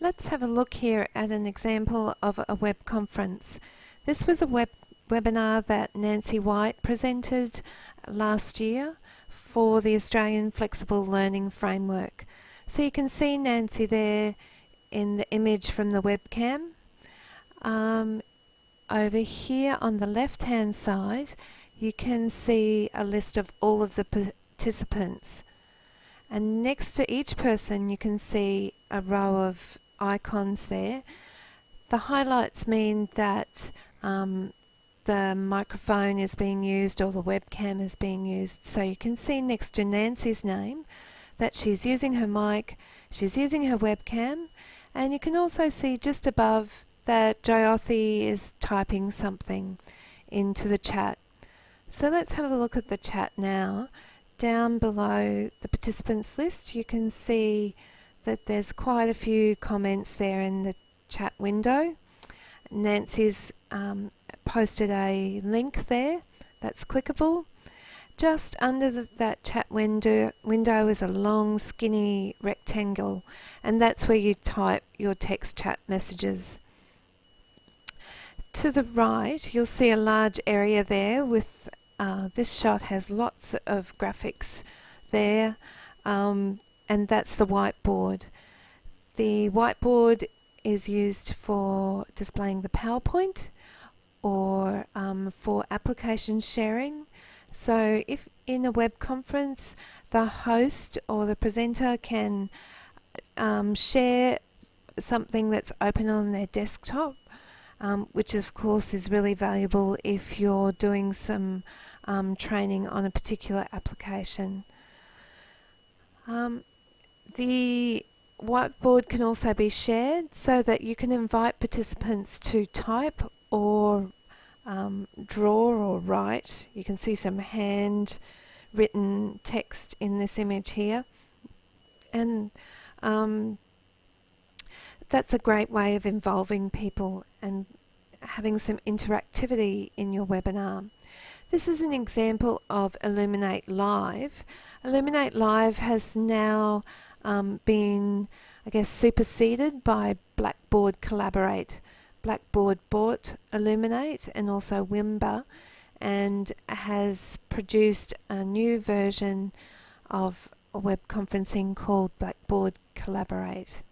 Let's have a look here at an example of a web conference. This was a webinar that Nancy White presented last year for the Australian Flexible Learning Framework. So you can see Nancy there in the image from the webcam. Over here on the left hand side you can see a list of all of the participants, and next to each person you can see a row of icons there. The highlights mean that the microphone is being used or the webcam is being used. So you can see next to Nancy's name that she's using her mic, she's using her webcam, and you can also see just above that Jyothi is typing something into the chat. So let's have a look at the chat now. Down below the participants list you can see that there's quite a few comments there in the chat window. Nancy's posted a link there that's clickable. Just under that chat window is a long skinny rectangle, and that's where you type your text chat messages. To the right you'll see a large area there with this shot has lots of graphics there, and that's the whiteboard. The whiteboard is used for displaying the PowerPoint or for application sharing. So if in a web conference the host or the presenter can share something that's open on their desktop, which of course is really valuable if you're doing some training on a particular application. The whiteboard can also be shared so that you can invite participants to type or draw or write. You can see some hand-written text in this image here, and that's a great way of involving people and having some interactivity in your webinar. This is an example of Illuminate Live. Illuminate Live has now been, I guess, superseded by Blackboard Collaborate. Blackboard bought Illuminate and also Wimber and has produced a new version of web conferencing called Blackboard Collaborate.